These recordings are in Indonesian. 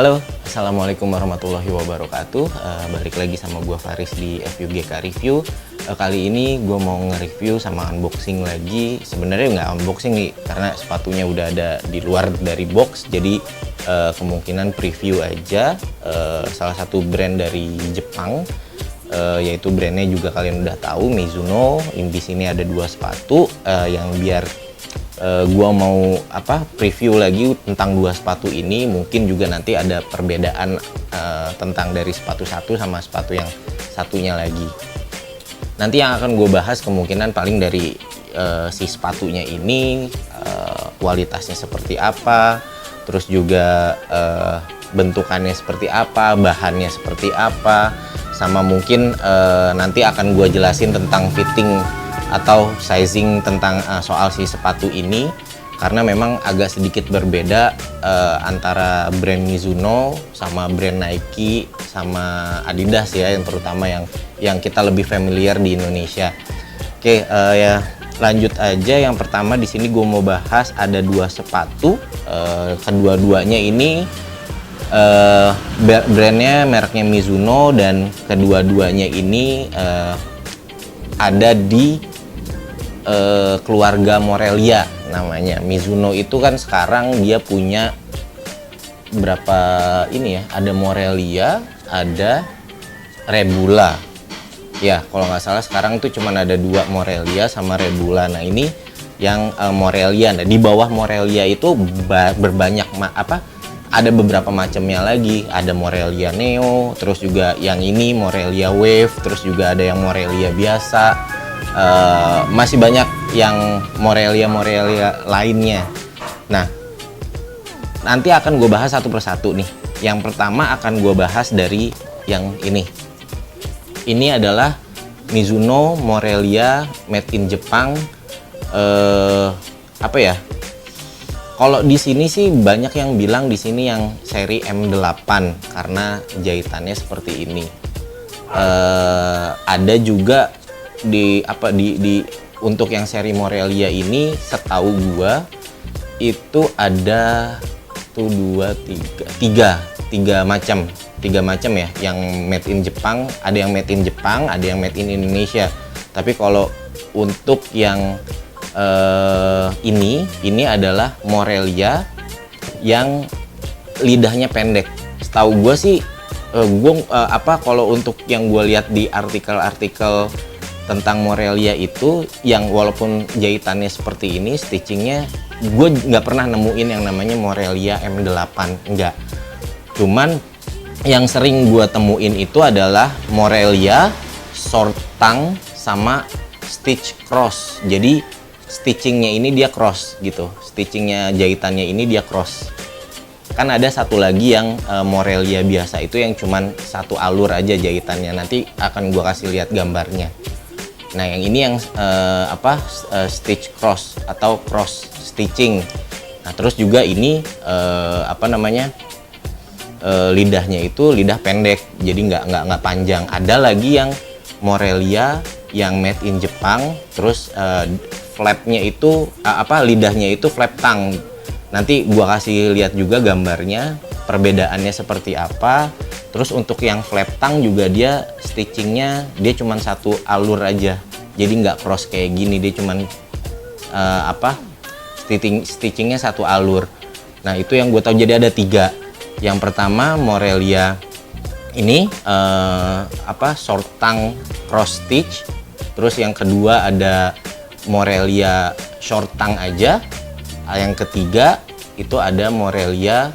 Halo, Assalamualaikum warahmatullahi wabarakatuh. Balik lagi sama gua Faris di FUGK Review. Kali ini gue mau nge-review sama unboxing lagi. Sebenarnya nggak unboxing nih, karena sepatunya udah ada di luar dari box. Jadi kemungkinan preview aja. Salah satu brand dari Jepang, yaitu brandnya juga kalian udah tahu, Mizuno. Di sini ada dua sepatu yang biar gua mau preview lagi tentang dua sepatu ini. Mungkin juga nanti ada perbedaan tentang dari sepatu satu sama sepatu yang satunya lagi. Nanti yang akan gue bahas kemungkinan paling dari si sepatunya ini, kualitasnya seperti apa, terus juga bentukannya seperti apa, bahannya seperti apa, sama mungkin nanti akan gue jelasin tentang fitting atau sizing tentang soal si sepatu ini, karena memang agak sedikit berbeda antara brand Mizuno sama brand Nike sama Adidas ya, yang terutama yang kita lebih familiar di Indonesia. Oke, ya lanjut aja. Yang pertama di sini gue mau bahas ada dua sepatu, kedua-duanya ini brandnya mereknya Mizuno, dan kedua-duanya ini ada di keluarga Morelia namanya. Mizuno itu kan sekarang dia punya berapa ini ya, ada Morelia, ada Rebula ya, kalau nggak salah sekarang itu cuman ada dua, Morelia sama Rebula. Nah ini yang Morelia. Nah di bawah Morelia itu berbanyak ada beberapa macamnya lagi. Ada Morelia Neo, terus juga yang ini Morelia Wave, terus juga ada yang Morelia biasa. Masih banyak yang Morelia lainnya. Nah, nanti akan gue bahas satu persatu nih. Yang pertama akan gue bahas dari yang ini. Ini adalah Mizuno Morelia made in Jepang. Kalau di sini sih banyak yang bilang di sini yang seri M8 karena jahitannya seperti ini. Ada juga di untuk yang seri Morelia ini, setahu gua itu ada tiga macam ya, yang made in Jepang, ada yang made in Jepang, ada yang made in Indonesia. Tapi kalau untuk yang ini adalah Morelia yang lidahnya pendek. Setahu gua sih kalau untuk yang gue lihat di artikel-artikel tentang Morelia itu, yang walaupun jahitannya seperti ini, stitchingnya gue nggak pernah nemuin yang namanya Morelia M8, enggak. Cuman yang sering gue temuin itu adalah Morelia short tongue sama stitch cross. Jadi stitchingnya ini dia cross gitu, stitchingnya jahitannya ini dia cross. Kan ada satu lagi yang Morelia biasa itu yang cuman satu alur aja jahitannya. Nanti akan gue kasih lihat gambarnya. Nah yang ini yang stitch cross atau cross stitching. Nah terus juga ini lidahnya itu lidah pendek, jadi nggak panjang. Ada lagi yang Morelia yang made in Jepang, terus flapnya itu lidahnya itu flap tongue. Nanti gua kasih lihat juga gambarnya, perbedaannya seperti apa. Terus untuk yang flap tongue juga dia stitchingnya dia cuman satu alur aja, jadi nggak cross kayak gini, dia cuman stitchingnya satu alur. Nah itu yang gue tahu. Jadi ada tiga. Yang pertama Morelia ini short tongue cross stitch. Terus yang kedua ada Morelia short tongue aja. Yang ketiga itu ada Morelia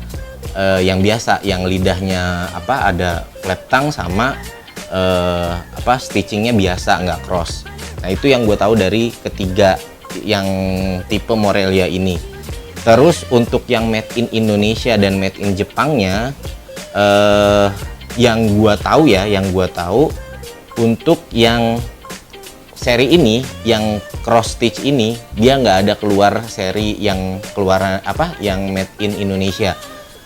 yang biasa, yang lidahnya ada flap tongue sama stitchingnya biasa, nggak cross. Nah itu yang gue tahu dari ketiga yang tipe Morelia ini. Terus untuk yang made in Indonesia dan made in Jepangnya, yang gue tahu untuk yang seri ini, yang cross stitch ini, dia nggak ada keluar seri yang yang made in Indonesia.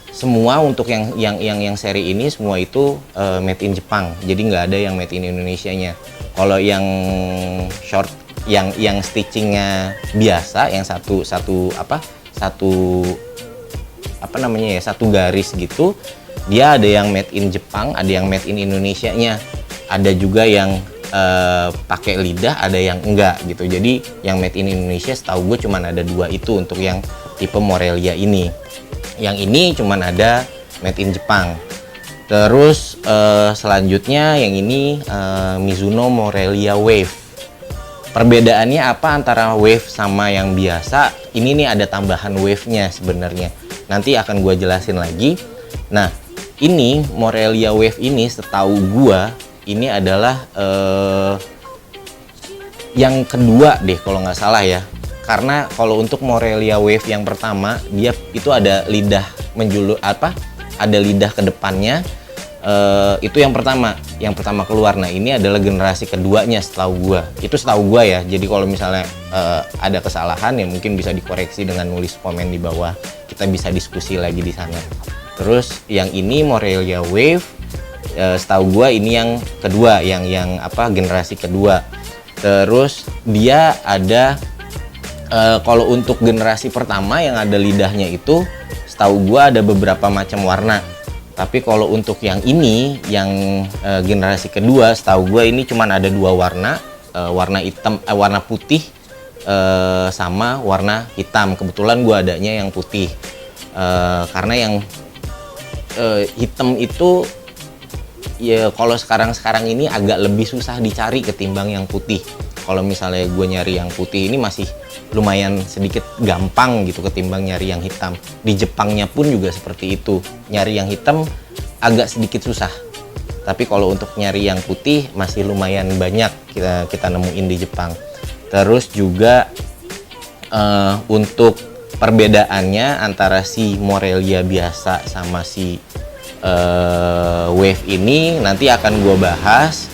Semua untuk yang seri ini semua itu made in Jepang, jadi nggak ada yang made in Indonesia-nya. Kalau yang short, yang stitchingnya biasa, yang satu garis gitu, Dia ada yang made in Jepang, ada yang made in Indonesia-nya. Ada juga yang pakai lidah, ada yang enggak gitu. Jadi yang made in Indonesia setahu gue cuman ada 2 itu untuk yang tipe Morelia ini. Yang ini cuman ada made in Jepang. Terus selanjutnya yang ini Mizuno Morelia Wave. Perbedaannya apa antara wave sama yang biasa? Ini nih ada tambahan wave-nya sebenarnya. Nanti akan gue jelasin lagi. Nah, ini Morelia Wave ini setahu gue ini adalah yang kedua deh kalau nggak salah ya. Karena kalau untuk Morelia Wave yang pertama dia itu ada lidah menjulur ada lidah ke depannya. Itu yang pertama keluar. Nah, ini adalah generasi keduanya setahu gua ya. Jadi kalau misalnya ada kesalahan ya mungkin bisa dikoreksi dengan nulis komen di bawah, kita bisa diskusi lagi di sana. Terus yang ini Morelia Wave, setahu gua ini yang kedua, yang generasi kedua. Terus dia ada kalau untuk generasi pertama yang ada lidahnya itu setahu gua ada beberapa macam warna. Tapi kalau untuk yang ini, yang generasi kedua, setahu gue ini cuma ada 2 warna, warna putih sama warna hitam. Kebetulan gue adanya yang putih, karena yang hitam itu ya kalau sekarang ini agak lebih susah dicari ketimbang yang putih. Kalau misalnya gue nyari yang putih ini masih lumayan sedikit gampang gitu ketimbang nyari yang hitam. Di Jepangnya pun juga seperti itu, nyari yang hitam agak sedikit susah, tapi kalau untuk nyari yang putih masih lumayan banyak kita nemuin di Jepang. Terus juga untuk perbedaannya antara si Morelia biasa sama si Wave ini nanti akan gue bahas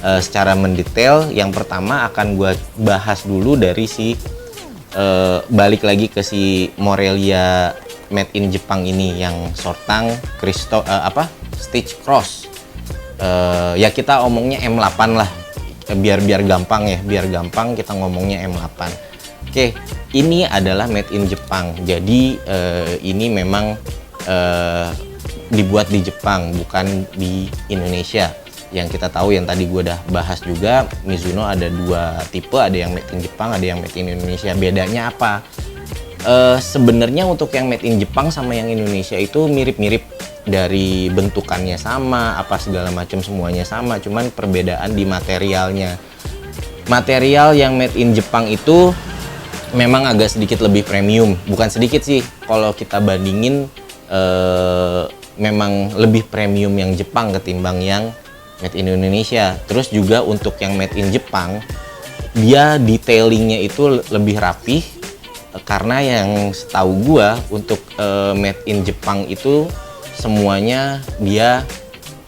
secara mendetail. Yang pertama akan gue bahas dulu dari si balik lagi ke si Morelia made in Jepang ini yang Sortang Stitch Cross. Ya kita omongnya M8 lah, biar gampang ya, biar gampang kita ngomongnya M8. Oke, ini adalah made in Jepang. Jadi ini memang dibuat di Jepang, bukan di Indonesia. Yang kita tahu, yang tadi gue udah bahas juga, Mizuno ada 2 tipe, ada yang made in Jepang, ada yang made in Indonesia. Bedanya apa? Sebenarnya untuk yang made in Jepang sama yang Indonesia itu mirip-mirip, dari bentukannya sama, apa segala macam semuanya sama, cuman perbedaan di materialnya. Material yang made in Jepang itu memang agak sedikit lebih premium, bukan sedikit sih, kalau kita bandingin memang lebih premium yang Jepang ketimbang yang made in Indonesia. Terus juga untuk yang made in Jepang, dia detailingnya itu lebih rapih, karena yang setahu gua untuk made in Jepang itu semuanya dia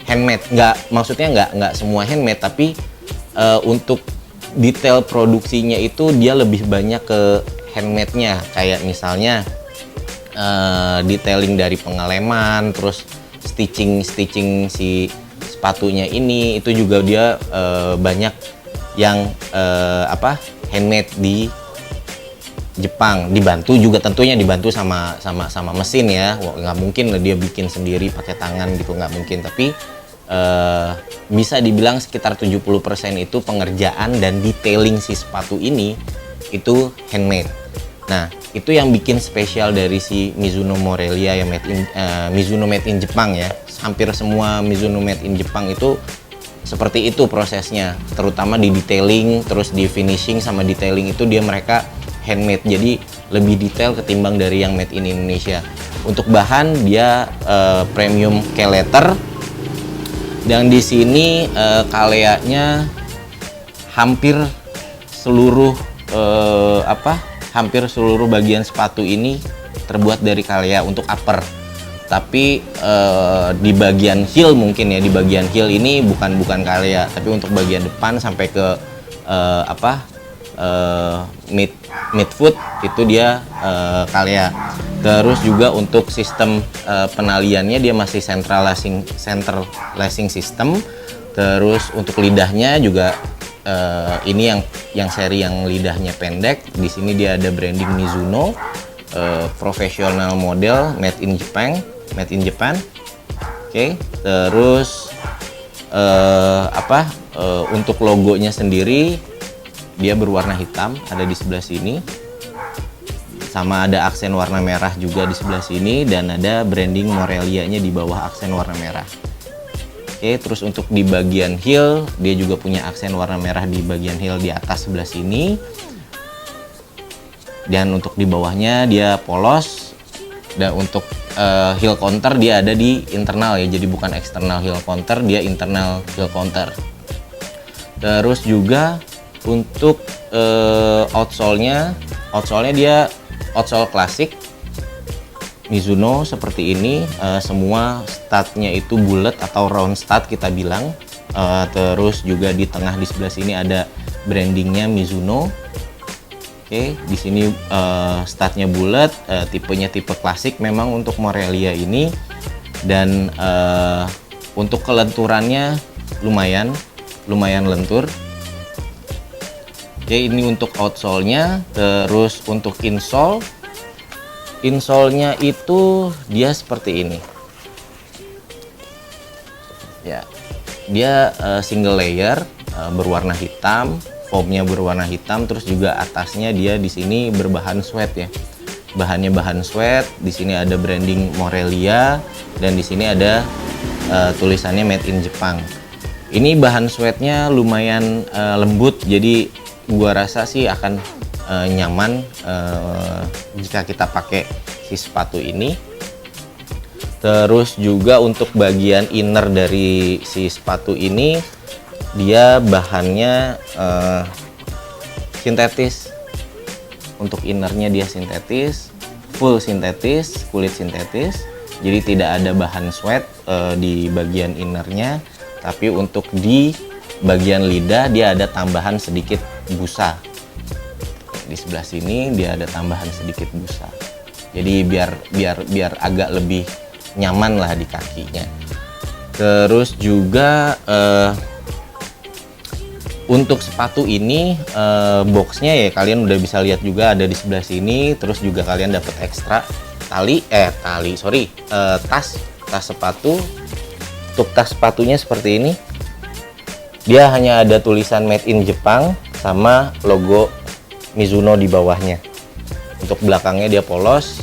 handmade. Maksudnya nggak semua handmade, tapi untuk detail produksinya itu dia lebih banyak ke handmade-nya. Kayak misalnya detailing dari pengeleman, terus stitching si sepatunya ini itu juga dia banyak yang handmade di Jepang. Dibantu juga, tentunya dibantu sama mesin ya. Wah, nggak mungkin lah dia bikin sendiri pakai tangan gitu, nggak mungkin. Tapi bisa dibilang sekitar 70% itu pengerjaan dan detailing si sepatu ini itu handmade. Nah, itu yang bikin spesial dari si Mizuno Morelia yang Mizuno made in Jepang ya. Hampir semua Mizuno made in Jepang itu seperti itu prosesnya, terutama di detailing, terus di finishing sama detailing itu mereka handmade, jadi lebih detail ketimbang dari yang made in Indonesia. Untuk bahan dia premium K-leather, dan di sini kaleanya hampir seluruh bagian sepatu ini terbuat dari kalea untuk upper. Tapi di bagian heel mungkin ya, di bagian heel ini bukan kalea, tapi untuk bagian depan sampai ke midfoot itu dia kalea. Terus juga untuk sistem penaliannya dia masih central lacing system. Terus untuk lidahnya juga ini yang seri yang lidahnya pendek. Di sini dia ada branding Mizuno, professional model made in Japan. Oke, terus untuk logonya sendiri dia berwarna hitam, ada di sebelah sini, sama ada aksen warna merah juga di sebelah sini, dan ada branding Morelia-nya di bawah aksen warna merah. Oke, terus untuk di bagian heel dia juga punya aksen warna merah di bagian heel di atas sebelah sini, dan untuk di bawahnya dia polos, dan untuk heel counter dia ada di internal ya, jadi bukan eksternal heel counter, dia internal heel counter. Terus juga untuk outsole-nya dia outsole klasik Mizuno seperti ini, semua statnya itu bulat atau round stat kita bilang. Terus juga di tengah di sebelah sini ada brandingnya Mizuno. Oke, di sini statnya bulat, tipenya tipe klasik memang untuk Morelia ini, dan untuk kelenturannya lumayan lentur. Oke, ini untuk outsole-nya. Terus untuk insole-nya itu dia seperti ini. Ya, dia single layer, berwarna hitam, foamnya berwarna hitam, terus juga atasnya dia di sini berbahan sweat ya. Bahannya bahan sweat. Di sini ada branding Morelia, dan di sini ada tulisannya Made in Jepang. Ini bahan sweatnya lumayan lembut, jadi gua rasa sih akan nyaman jika kita pakai si sepatu ini. Terus juga untuk bagian inner dari si sepatu ini dia bahannya sintetis. Untuk innernya dia sintetis, full sintetis, kulit sintetis, jadi tidak ada bahan sweat di bagian innernya. Tapi untuk di bagian lidah dia ada tambahan sedikit busa. Di sebelah sini dia ada tambahan sedikit busa, jadi biar agak lebih nyaman lah di kakinya. Terus juga untuk sepatu ini boxnya ya kalian udah bisa lihat juga ada di sebelah sini. Terus juga kalian dapat ekstra tas sepatu. Untuk tas sepatunya seperti ini, dia hanya ada tulisan Made in Jepang sama logo Mizuno di bawahnya. Untuk belakangnya dia polos,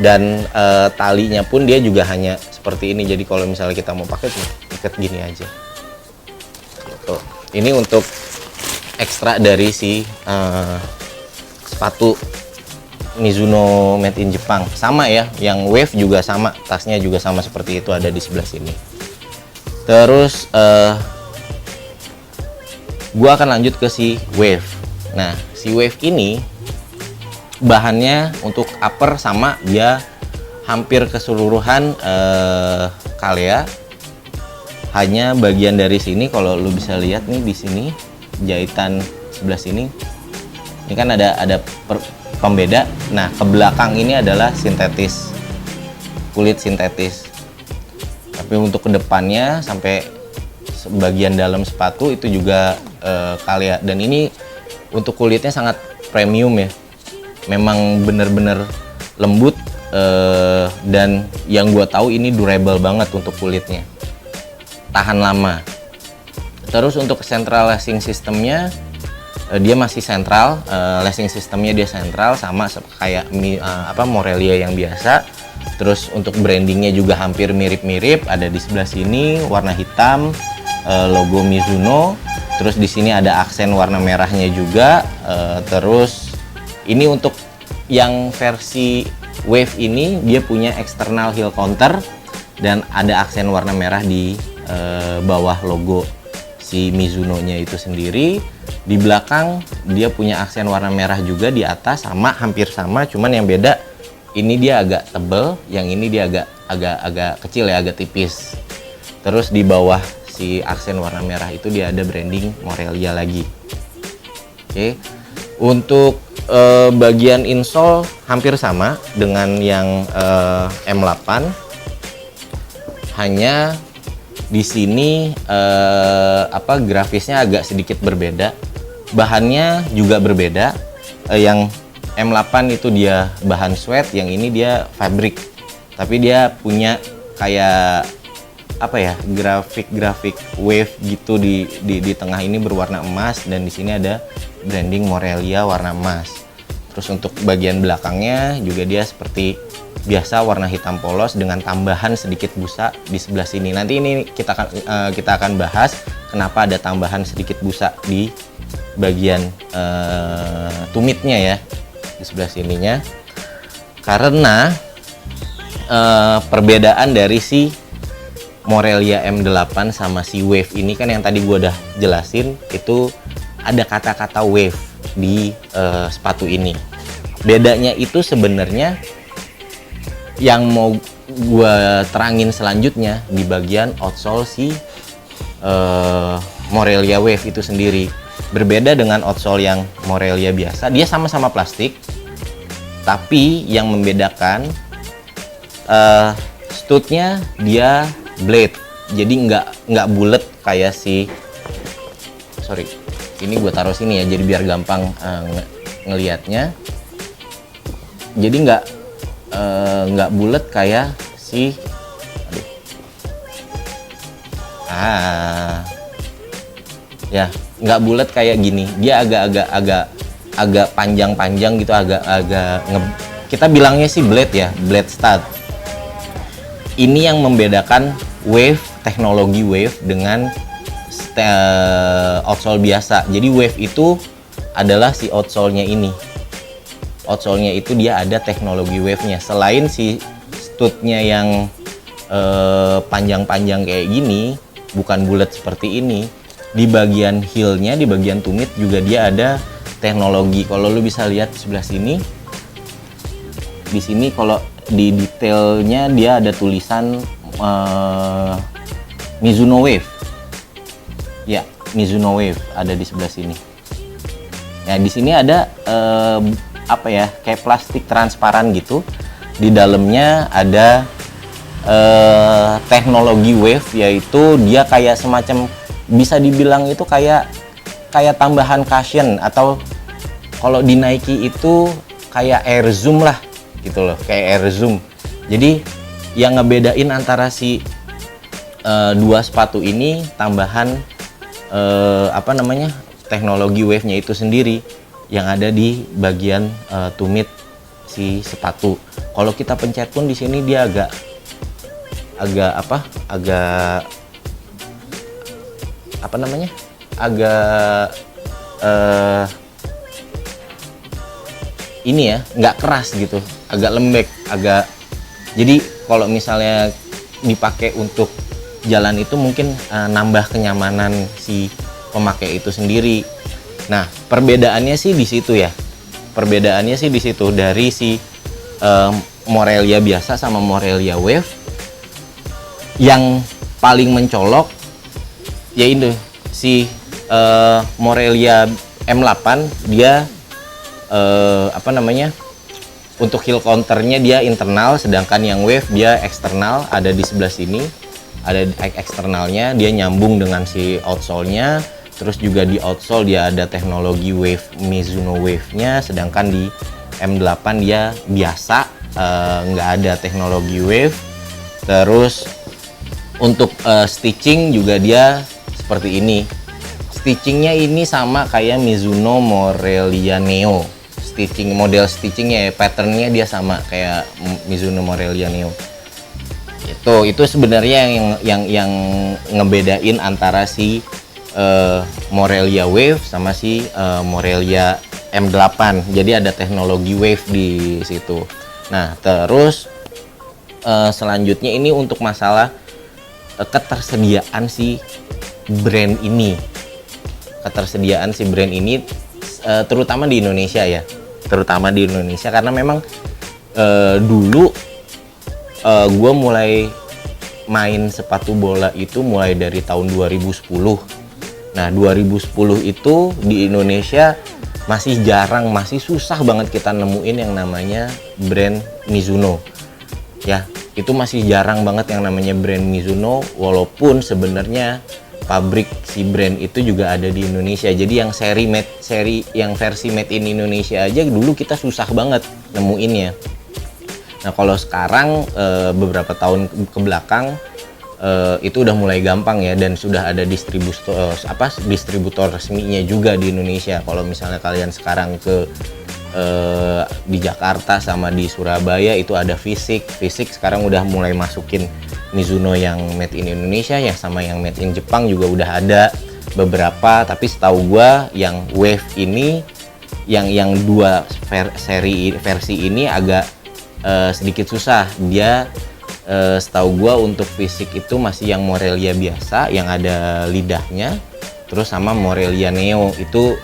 dan talinya pun dia juga hanya seperti ini. Jadi kalau misalnya kita mau pakai ikat gini aja gitu. Ini untuk ekstra dari si sepatu Mizuno Made in Jepang. Sama ya, yang Wave juga sama, tasnya juga sama seperti itu, ada di sebelah sini. Terus gua akan lanjut ke si Wave. Nah, si Wave ini bahannya untuk upper sama, dia hampir keseluruhan Kalea. Hanya bagian dari sini, kalau lu bisa lihat nih di sini jahitan sebelah sini, ini kan ada pembeda. Nah, ke belakang ini adalah sintetis, kulit sintetis. Tapi untuk kedepannya sampai bagian dalam sepatu itu juga Kalea. Dan ini untuk kulitnya sangat premium ya, memang bener-bener lembut, dan yang gua tahu ini durable banget untuk kulitnya, tahan lama. Terus untuk central lacing systemnya dia masih sentral, lacing systemnya dia sentral sama kayak Morelia yang biasa. Terus untuk brandingnya juga hampir mirip-mirip, ada di sebelah sini warna hitam, logo Mizuno. Terus di sini ada aksen warna merahnya juga. Terus ini untuk yang versi Wave ini dia punya external heel counter, dan ada aksen warna merah di bawah logo si Mizuno-nya itu sendiri. Di belakang dia punya aksen warna merah juga di atas, hampir sama, cuman yang beda ini dia agak tebel, yang ini dia agak kecil ya, agak tipis. Terus di bawah si aksen warna merah itu dia ada branding Morelia lagi. Oke. Untuk bagian insole hampir sama dengan yang M8. Hanya di sini grafisnya agak sedikit berbeda. Bahannya juga berbeda. Yang M8 itu dia bahan sweat, yang ini dia fabric. Tapi dia punya kayak apa ya, grafik wave gitu di tengah ini berwarna emas, dan di sini ada branding Morelia warna emas. Terus untuk bagian belakangnya juga dia seperti biasa warna hitam polos dengan tambahan sedikit busa di sebelah sini. Nanti ini kita akan bahas kenapa ada tambahan sedikit busa di bagian tumitnya ya, di sebelah sininya. Karena perbedaan dari si Morelia M8 sama si Wave ini kan yang tadi gue udah jelasin, itu ada kata-kata Wave di sepatu ini. Bedanya itu sebenarnya yang mau gue terangin selanjutnya di bagian outsole si Morelia Wave itu sendiri. Berbeda dengan outsole yang Morelia biasa, dia sama-sama plastik, tapi yang membedakan studnya dia blade, jadi nggak bulat kayak si, sorry, ini gue taruh sini ya, jadi biar gampang ngelihatnya. Jadi nggak bulat kayak si, ya nggak bulat kayak gini, dia agak panjang-panjang gitu, kita bilangnya sih blade ya, blade stud. Ini yang membedakan Wave, teknologi Wave dengan outsole biasa. Jadi Wave itu adalah si outsole-nya ini. Outsole-nya itu dia ada teknologi Wave-nya. Selain si stud-nya yang panjang-panjang kayak gini, bukan bulat seperti ini, di bagian heel-nya, di bagian tumit juga dia ada teknologi. Kalau lu bisa lihat di sebelah sini, di sini kalau di detailnya dia ada tulisan Mizuno Wave ya, Mizuno Wave ada di sebelah sini. Nah di sini ada apa ya, kayak plastik transparan gitu, di dalamnya ada teknologi Wave, yaitu dia kayak semacam, bisa dibilang itu kayak tambahan cushion, atau kalau di Nike itu kayak air zoom lah gitu loh, kayak air zoom. Jadi yang ngebedain antara si dua sepatu ini tambahan apa namanya, teknologi Wave-nya itu sendiri yang ada di bagian tumit si sepatu. Kalau kita pencet pun di sini dia agak apa namanya, agak ini ya, nggak keras gitu, agak lembek, jadi kalau misalnya dipakai untuk jalan itu mungkin nambah kenyamanan si pemakai itu sendiri. Nah perbedaannya sih di situ ya, perbedaannya sih di situ dari si Morelia biasa sama Morelia Wave. Yang paling mencolok yaitu si Morelia M8, dia apa namanya, untuk heel counternya dia internal, sedangkan yang Wave dia eksternal, ada di sebelah sini, ada eksternalnya, dia nyambung dengan si outsole-nya. Terus juga di outsole dia ada teknologi Wave, Mizuno Wave-nya, sedangkan di M8 dia biasa, nggak ada teknologi Wave. Terus untuk stitching juga dia seperti ini, stitchingnya ini sama kayak Mizuno Morelia Neo. Model stitchingnya, patternnya dia sama kayak Mizuno Morelia Neo. Itu sebenarnya yang ngebedain antara si Morelia Wave sama si Morelia M8. Jadi ada teknologi Wave di situ. Nah terus selanjutnya ini untuk masalah ketersediaan si brand ini, terutama di Indonesia ya, karena memang dulu gue mulai main sepatu bola itu mulai dari tahun 2010. Nah 2010 itu di Indonesia masih jarang, masih susah banget kita nemuin yang namanya brand Mizuno ya. Itu masih jarang banget yang namanya brand Mizuno, walaupun sebenarnya pabrik si brand itu juga ada di Indonesia. Jadi yang versi made in Indonesia aja dulu kita susah banget nemuinnya. Nah kalau sekarang beberapa tahun ke belakang itu udah mulai gampang ya, dan sudah ada distributor resminya juga di Indonesia. Kalau misalnya kalian sekarang ke di Jakarta sama di Surabaya itu ada Fisik sekarang udah mulai masukin Mizuno yang made in Indonesia, yang sama yang made in Jepang juga udah ada beberapa. Tapi setahu gua yang Wave ini, yang dua versi ini agak sedikit susah. Dia setahu gua untuk Fisik itu masih yang Morelia biasa yang ada lidahnya, terus sama Morelia Neo itu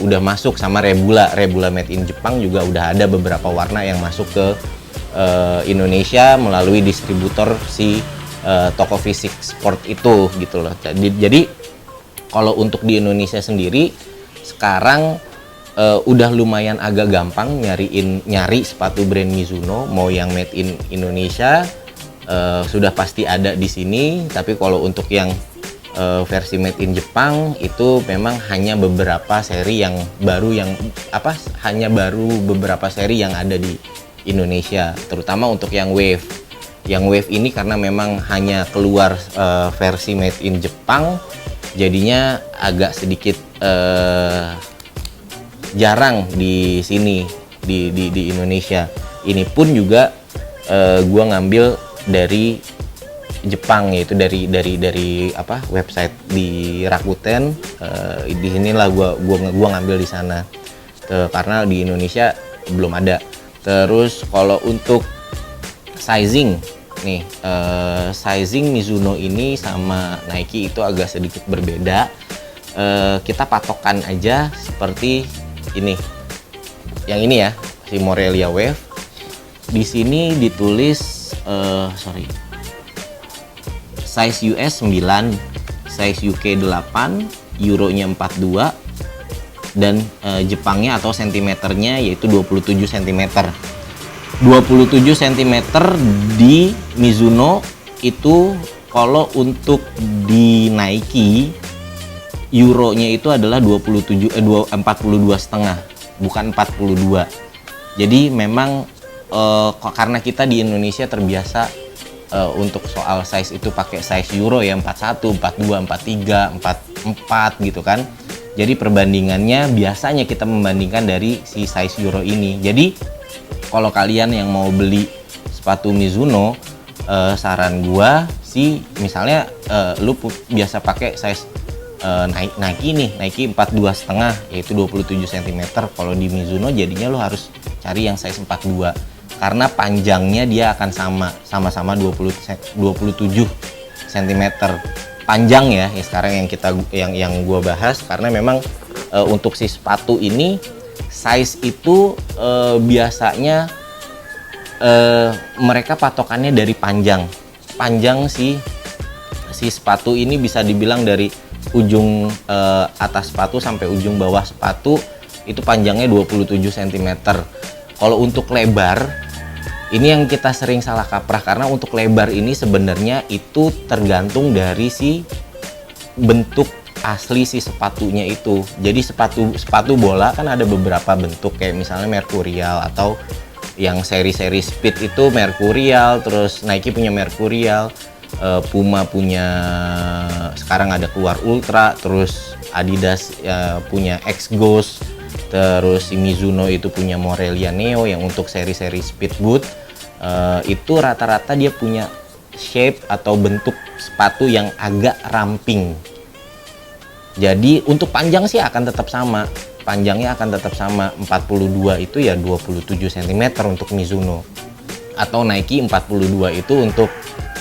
udah masuk, sama Rebula made in Jepang juga udah ada beberapa warna yang masuk ke Indonesia melalui distributor si toko Fisik Sport itu gitu loh. Jadi kalau untuk di Indonesia sendiri sekarang udah lumayan agak gampang nyari sepatu brand Mizuno mau yang made in Indonesia, sudah pasti ada di sini. Tapi kalau untuk yang versi made in Jepang itu memang hanya beberapa seri yang baru, hanya baru beberapa seri yang ada di Indonesia, terutama untuk yang Wave. Yang Wave ini karena memang hanya keluar versi made in Jepang, jadinya agak sedikit jarang di sini di Indonesia. Ini pun juga gua ngambil dari Jepang, yaitu dari website di Rakuten. Di sinilah gua ngambil di sana karena di Indonesia belum ada. Terus kalau untuk sizing nih, sizing Mizuno ini sama Nike itu agak sedikit berbeda. Kita patokan aja seperti ini, yang ini ya, si Morelia Wave. Di sini ditulis size US 9, size UK 8, Euronya 42, dan Jepangnya atau sentimeternya yaitu 27 cm. 27 cm di Mizuno itu. Kalau untuk di Nike, Euronya itu adalah 42,5, bukan 42. Jadi memang karena kita di Indonesia terbiasa untuk soal size itu pakai size Euro ya, 41, 42, 43, 44 gitu kan. Jadi perbandingannya biasanya kita membandingkan dari si size Euro ini. Jadi kalau kalian yang mau beli sepatu Mizuno, saran gua sih misalnya lu biasa pakai size Nike nih, Nike 42,5 yaitu 27 cm. Kalau di Mizuno jadinya lu harus cari yang size 42. Karena panjangnya dia akan sama-sama 27 cm panjang ya. Sekarang yang gua bahas, karena memang untuk si sepatu ini size itu biasanya mereka patokannya dari panjang si sepatu ini bisa dibilang dari ujung atas sepatu sampai ujung bawah sepatu itu panjangnya 27 cm. Kalau untuk lebar, ini yang kita sering salah kaprah, karena untuk lebar ini sebenarnya itu tergantung dari si bentuk asli si sepatunya itu. Jadi sepatu bola kan ada beberapa bentuk, kayak misalnya mercurial atau yang seri-seri Speed itu mercurial, terus Nike punya mercurial, Puma punya sekarang ada keluar Ultra, terus Adidas punya X Ghost, terus si Mizuno itu punya Morelia Neo yang untuk seri-seri Speed Boot. Itu rata-rata dia punya shape atau bentuk sepatu yang agak ramping. Jadi untuk panjang sih akan tetap sama, panjangnya akan tetap sama, 42 itu ya 27 cm untuk Mizuno, atau Nike 42 itu untuk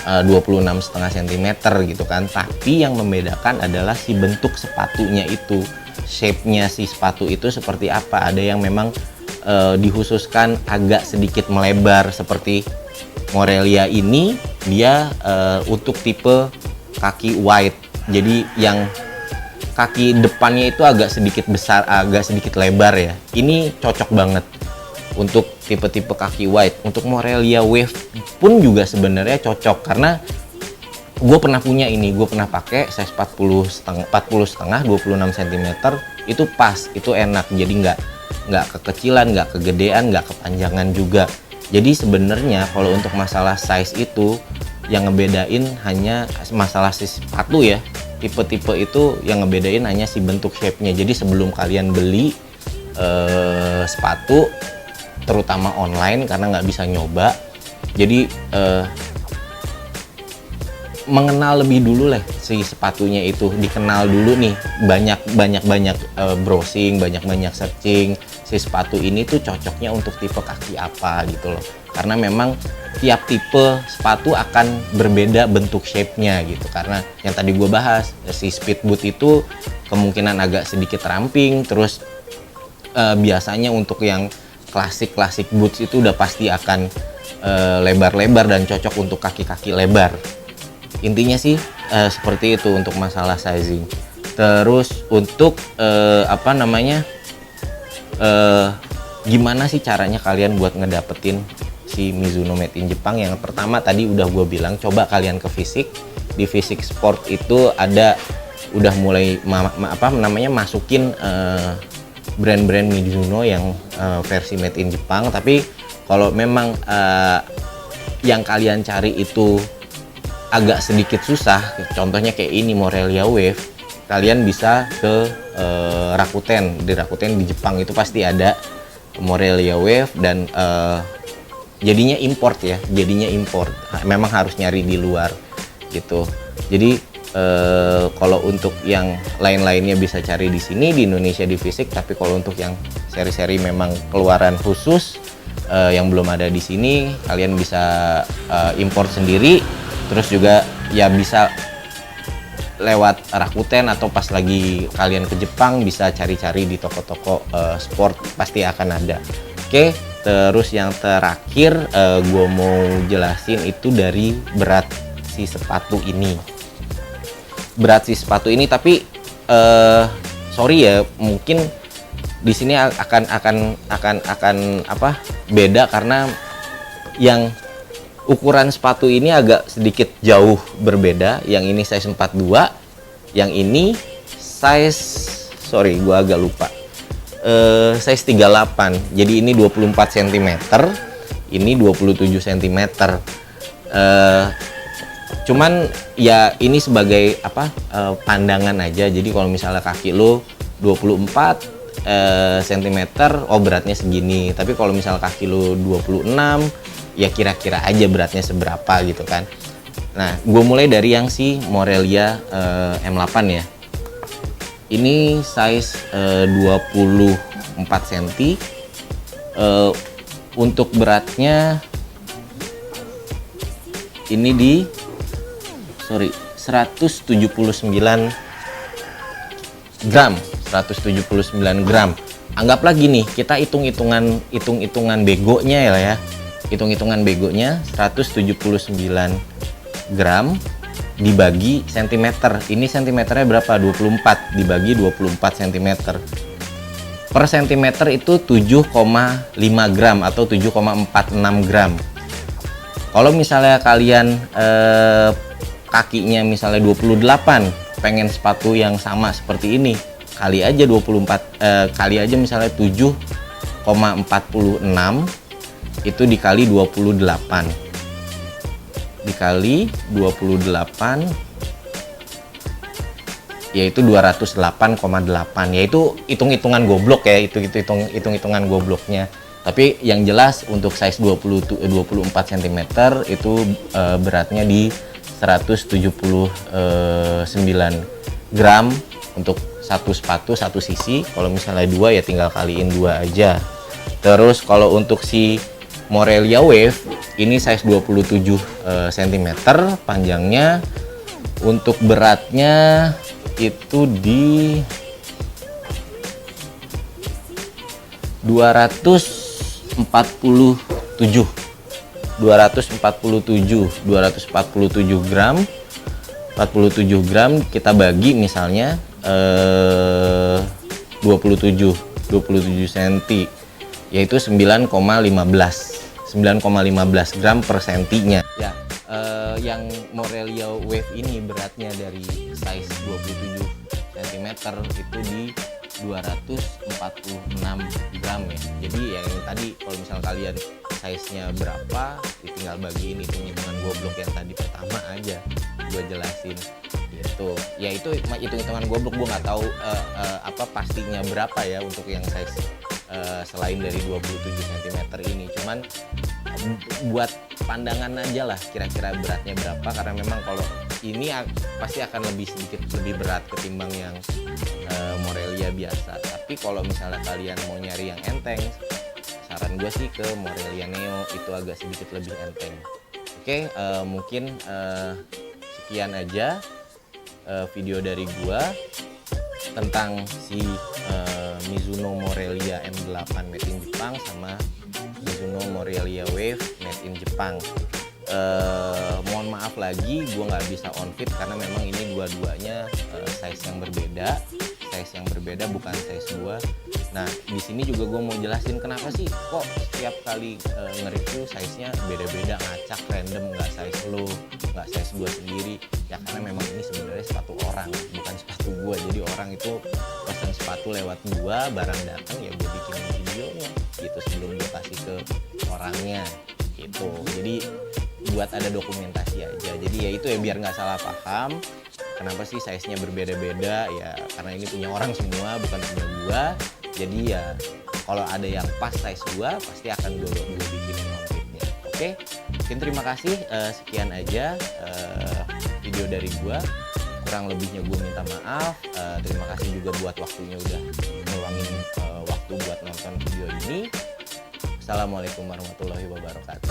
26,5 cm gitu kan. Tapi yang membedakan adalah si bentuk sepatunya itu, shape-nya si sepatu itu seperti apa. Ada yang memang dikhususkan agak sedikit melebar seperti Morelia ini, dia untuk tipe kaki wide. Jadi yang kaki depannya itu agak sedikit besar, agak sedikit lebar ya. Ini cocok banget untuk tipe-tipe kaki wide. Untuk Morelia Wave pun juga sebenarnya cocok, karena gue pernah punya ini, gue pernah pakai size 40,5 26 cm, itu pas, itu enak. Jadi nggak kekecilan, nggak kegedean, nggak kepanjangan juga. Jadi sebenarnya kalau untuk masalah size itu yang ngebedain hanya masalah si sepatu ya. Tipe-tipe itu yang ngebedain hanya si bentuk shape-nya. Jadi sebelum kalian beli sepatu, terutama online karena nggak bisa nyoba, jadi mengenal lebih dulu lah si sepatunya itu, dikenal dulu nih, banyak browsing, banyak searching si sepatu ini tuh cocoknya untuk tipe kaki apa gitu loh. Karena memang tiap tipe sepatu akan berbeda bentuk shape-nya gitu. Karena yang tadi gue bahas, si speed boot itu kemungkinan agak sedikit ramping, terus biasanya untuk yang klasik boots itu udah pasti akan lebar-lebar dan cocok untuk kaki-kaki lebar. Intinya sih seperti itu untuk masalah sizing. Terus untuk gimana sih caranya kalian buat ngedapetin si Mizuno Made in Jepang? Yang pertama tadi udah gue bilang, coba kalian ke fisik. Di fisik sport itu ada udah mulai masukin brand-brand Mizuno yang versi Made in Jepang. Tapi kalau memang yang kalian cari itu agak sedikit susah, contohnya kayak ini Morelia Wave, kalian bisa ke Rakuten. Di Rakuten di Jepang itu pasti ada Morelia Wave, dan jadinya import ya, memang harus nyari di luar gitu. Jadi kalau untuk yang lain-lainnya bisa cari di sini di Indonesia di fisik, tapi kalau untuk yang seri-seri memang keluaran khusus yang belum ada di sini, kalian bisa import sendiri. Terus juga ya bisa lewat Rakuten, atau pas lagi kalian ke Jepang bisa cari-cari di toko-toko sport, pasti akan ada. Oke, terus yang terakhir gue mau jelasin itu dari berat si sepatu ini. Tapi sorry ya, mungkin di sini akan beda karena yang ukuran sepatu ini agak sedikit jauh berbeda. Yang ini size 42, yang ini gue agak lupa, size 38. Jadi ini 24 cm, ini 27 cm. Cuman ya ini sebagai pandangan aja. Jadi kalau misalnya kaki lo 24 cm, oh beratnya segini. Tapi kalau misalnya kaki lo 26, ya kira-kira aja beratnya seberapa gitu kan. Nah, gue mulai dari yang si Morelia M8 ya. Ini size 24 cm. Untuk beratnya ini di 179 gram. Anggaplah gini, kita hitung-hitungan begonya ya. Hitung-hitungan begonya 179 gram dibagi cm. Ini cm-nya berapa? 24 dibagi 24 cm. Per cm itu 7,5 gram atau 7,46 gram. Kalau misalnya kalian kakinya misalnya 28, pengen sepatu yang sama seperti ini, kali aja 24, kali aja misalnya 7,46 itu dikali 28, yaitu 208,8. Yaitu hitung-hitungan goblok ya, itu hitung-hitungan gobloknya. Tapi yang jelas untuk size 24 cm itu beratnya di 179 gram untuk satu sepatu satu sisi. Kalau misalnya dua ya tinggal kaliin 2 aja. Terus kalau untuk si Morelia Wave ini size 27 cm panjangnya. Untuk beratnya itu di 247 gram. 47 gram kita bagi misalnya 27 cm, yaitu 9,15 gram per sentinya ya. Yang Morelia Wave ini beratnya dari size 27 cm itu di 246 gram ya. Jadi yang tadi kalau misal kalian size-nya berapa, tinggal bagiin hitung-hitungan goblok yang tadi pertama aja gue jelasin gitu. Ya itu hitung-hitungan goblok, gue nggak tahu apa pastinya berapa ya untuk yang size selain dari 27 cm ini. Cuman buat pandangan aja lah kira-kira beratnya berapa, karena memang kalau ini pasti akan sedikit lebih berat ketimbang yang Morelia biasa. Tapi kalau misalnya kalian mau nyari yang enteng, saran gue sih ke Morelia Neo, itu agak sedikit lebih enteng. Oke, mungkin sekian aja video dari gue tentang si Mizuno Morelia M8 made in Jepang sama Mizuno Morelia Wave made in Jepang. Mohon maaf lagi gue nggak bisa on fit karena memang ini dua-duanya size yang berbeda, bukan size gue. Nah di sini juga gue mau jelasin kenapa sih kok setiap kali nge-review size-nya beda-beda, ngacak random, nggak size lo, nggak size gue sendiri. Ya karena memang ini sebenarnya sepatu orang, bukan sepatu gue. Jadi orang itu pesan sepatu lewat gue, barang datang ya gue bikin videonya gitu sebelum gue kasih ke orangnya gitu. Jadi buat ada dokumentasi aja. Jadi ya itu ya biar nggak salah paham. Kenapa sih size-nya berbeda-beda? Ya karena ini punya orang semua, bukan punya gua. Jadi ya kalau ada yang pas size gua pasti akan gua bikin outfitnya. Oke, mungkin terima kasih. Sekian aja video dari gua. Kurang lebihnya gua minta maaf. Terima kasih juga buat waktunya udah ngeluangin waktu buat nonton video ini. Assalamualaikum warahmatullahi wabarakatuh.